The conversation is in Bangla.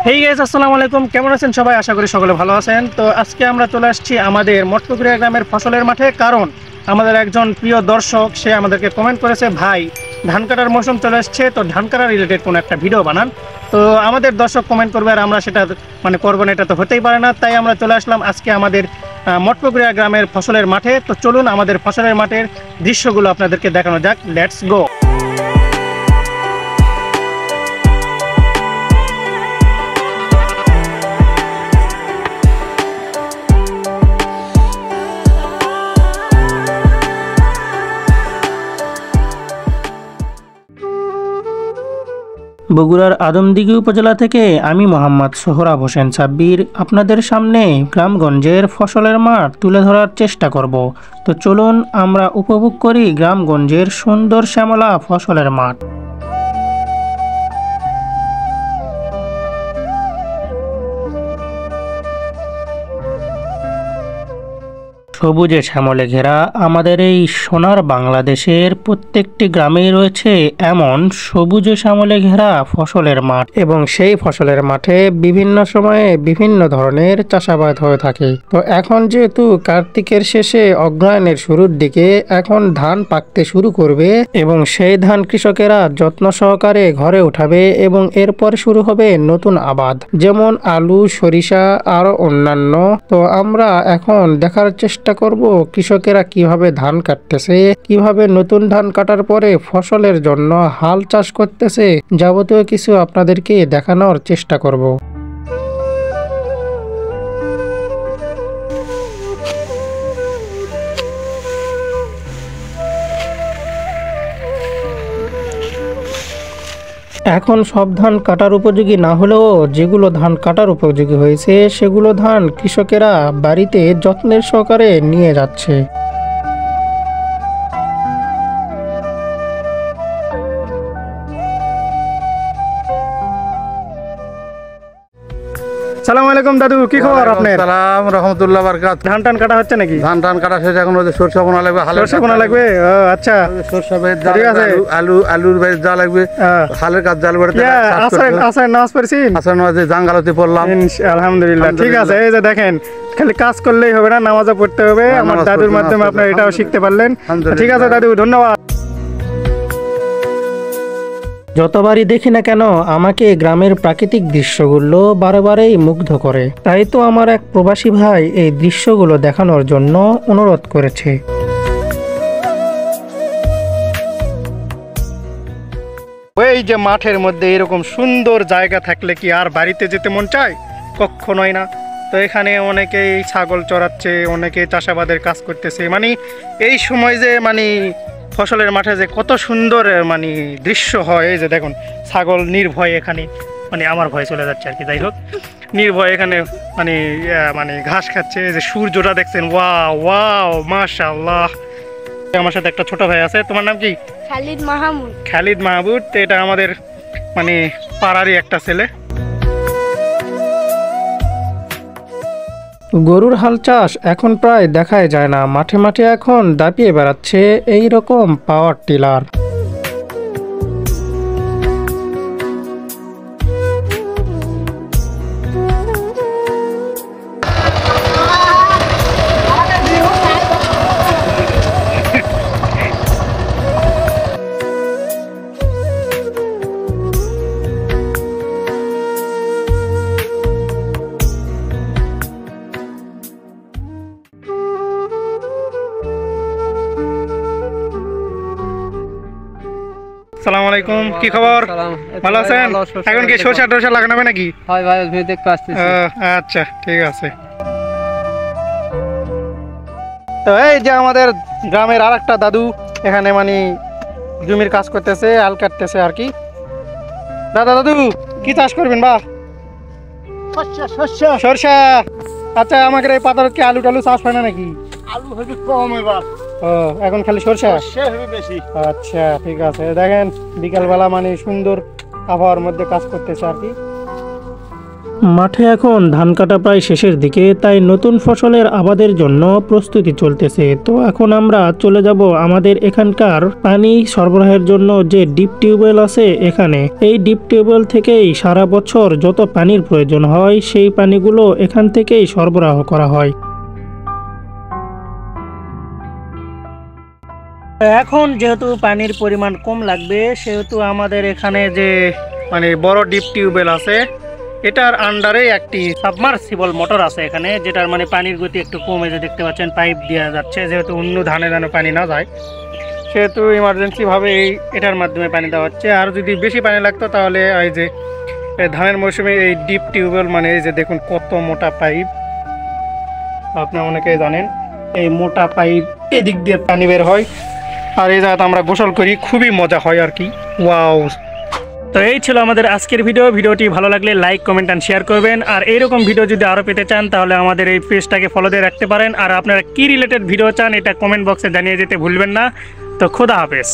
হেই গাইস, আসসালামু আলাইকুম। কেমন আছেন সবাই? আশা করি সকলে ভালো আছেন। তো আজকে আমরা চলে আসছি আমাদের মঠপুকুরিয়া গ্রামের ফসলের মাঠে, কারণ আমাদের একজন প্রিয় দর্শক সে আমাদেরকে কমেন্ট করেছে, ভাই ধান কাটার মৌসুম চলে আসছে, তো ধান কাটা রিলেটেড কোনো একটা ভিডিও বানান। তো আমাদের দর্শক কমেন্ট করবে আর আমরা সেটা করবো না, এটা তো হতেই পারে না। তাই আমরা চলে আসলাম আজকে আমাদের মঠপুকুরিয়া গ্রামের ফসলের মাঠে। তো চলুন আমাদের ফসলের মাঠের দৃশ্যগুলো আপনাদেরকে দেখানো যাক। Let's go. বগুড়ার আদমদিঘি উপজেলা থেকে আমি মোহাম্মদ সোহরাব হোসেন সাব্বির আপনাদের সামনে গ্রামগঞ্জের ফসলের মাঠ তুলে ধরার চেষ্টা করব। তো চলুন আমরা উপভোগ করি গ্রামগঞ্জের সুন্দর শ্যামলা ফসলের মাঠ। সবুজে শ্যামলে ঘেরা আমাদের এই সোনার বাংলাদেশের প্রত্যেকটি গ্রামেই রয়েছে এমন সবুজে শ্যামলে ঘেরা ফসলের মাঠ, এবং সেই ফসলের মাঠে বিভিন্ন সময়ে বিভিন্ন ধরনের চাষাবাদ হয়ে থাকে। তো এখন যেহেতু কার্তিকের শেষে অগ্রহায়ণের শুরুর দিকে এখন ধান পাকতে শুরু করবে, এবং সেই ধান কৃষকেরা যত্ন সহকারে ঘরে উঠাবে, এবং এরপর শুরু হবে নতুন আবাদ, যেমন আলু, সরিষা আরো অন্যান্য। তো আমরা এখন দেখার চেষ্টা করব কৃষকেরা কিভাবে ধান কাটতেছে, কিভাবে নতুন ধান কাটার পরে ফসলের জন্য হাল চাষ করতেছে, যাবতীয় কিছু আপনাদেরকে দেখানোর চেষ্টা করব। এখন সব ধান কাটার উপযোগী না হলেও যেগুলো ধান কাটার উপযোগী হয়েছে সেগুলো ধান কৃষকেরা বাড়িতে যত্নের সহকারে নিয়ে যাচ্ছে। আসসালামু আলাইকুম দাদু, কি খবর আপনার? সালাম রহমতুল্লাহ বারকাত। ধান টান কাটা হচ্ছে নাকি? ধান টান কাটা শেষ, এখন ওদের সরষে বোনা লাগবে, সরষে বোনা লাগবে। আচ্ছা, সরষে বেদ যা ঠিক আছে। আলুর বেদ যা লাগবে, হালের কাজ জাল করে আসার নামাজ পড়েছেন? আসার নামাজে জাঙ্গালতে পড়লাম। আলহামদুলিল্লাহ, ঠিক আছে। এই যে দেখেন, খালি কাজ করলেই হবে না, নামাজও পড়তে হবে। আমার দাদুর মাধ্যমে আপনার এটাও শিখতে পারলেন। ঠিক আছে দাদু, ধন্যবাদ। যতবারই দেখি না কেন আমাকে গ্রামের প্রাকৃতিক দৃশ্যগুলো বারেবারেই মুগ্ধ করে। তাই তো আমার এক প্রবাসী ভাই এই দৃশ্যগুলো দেখানোর জন্য অনুরোধ করেছে। এই যে মাঠের মধ্যে এরকম সুন্দর জায়গা থাকলে কি আর বাড়িতে যেতে মন চায়? কখনোই না। তো এখানে অনেকেই ছাগল চড়াচ্ছে, অনেকে চাষাবাদের কাজ করতেছে। এই সময় যে ফসলের মাঠে যে কত সুন্দর দৃশ্য হয়। এই যে দেখুন, ছাগল নির্ভয়ে এখানে আমার ভয় চলে যাচ্ছে আর কি, যাই হোক, নির্ভয়ে এখানে ঘাস খাচ্ছে। এই যে সূর্যটা দেখছেন, ওয়াও ওয়াও মাশাআল্লাহ। আমার সাথে একটা ছোট ভাই আছে। তোমার নাম কি? খালিদ মাহমুদ। খালিদ মাহমুদ। তো এটা আমাদের পাড়ারই একটা ছেলে। গরুর হাল চাষ এখন প্রায় দেখাই যায় না, মাঠে মাঠে এখন দাপিয়ে বেড়াচ্ছে এই রকম পাওয়ার টিলার। আসসালামু আলাইকুম, কি খবর? ভালো আছেন? এখন কি সরষা টরষা লাগানো হবে নাকি? হয় ভাই, দেখতে আসতেছি। আচ্ছা, ঠিক আছে। তো এই যে আমাদের গ্রামের আর একটা দাদু এখানে জমির কাজ করতেছে, আল কাটতেছে আর কি। দাদু কি চাষ করবেন? বা সরষা। আচ্ছা, আমাকে এই পাতার কি আলু টালু চাষ হয় না নাকি? আলু হয়তো কম এবার, এখন খালি সরষা বেশি। আচ্ছা, ঠিক আছে। দেখেন বিকালবেলা সুন্দর আবহাওয়ার মধ্যে কাজ করতেছে আর কি। মাঠে এখন ধান কাটা প্রায় শেষের দিকে, তাই নতুন ফসলের আবাদের জন্য প্রস্তুতি চলতেছে। তো এখন আমরা চলে যাব আমাদের এখানকার পানি সরবরাহের জন্য যে ডিপ টিউবওয়েল আছে এখানে। এই ডিপ টিউবওয়েল থেকেই সারা বছর যত পানির প্রয়োজন হয় সেই পানিগুলো এখান থেকেই সরবরাহ করা হয়। এখন যেহেতু পানির পরিমাণ কম লাগবে, সেহেতু আমাদের এখানে যে বড় ডিপ টিউবওয়েল আছে এটার আন্ডারে একটি সাবমার্সিবল মোটর আছে এখানে, যেটার পানির গতি একটু কমে, যে দেখতে পাচ্ছেন পাইপ দেওয়া যাচ্ছে, যেহেতু অন্য ধানে পানি না যায় সেহেতু ইমার্জেন্সিভাবে এটার মাধ্যমে পানি দেওয়া হচ্ছে। আর যদি বেশি পানি লাগতো তাহলে এই যে ধানের মৌসুমে এই ডিপ টিউবওয়েল এই যে দেখুন কত মোটা পাইপ, আপনারা অনেকেই জানেন এই মোটা পাইপ এদিক দিয়ে পানি বের হয় আর এই জায়গাতে আমরা গোসল করি, খুবই মজা হয় আর কি। ওয়াও! তো এই ছিল আমাদের আজকের ভিডিওটি ভালো লাগলে লাইক, কমেন্ট এন্ড শেয়ার করবেন। আর এইরকম ভিডিও যদি আরও পেতে চান তাহলে আমাদের এই পেজটাকে ফলো দিয়ে রাখতে পারেন। আর আপনারা কি রিলেটেড ভিডিও চান এটা কমেন্ট বক্সে জানিয়ে যেতে ভুলবেন না। তো খোদা হাফেজ।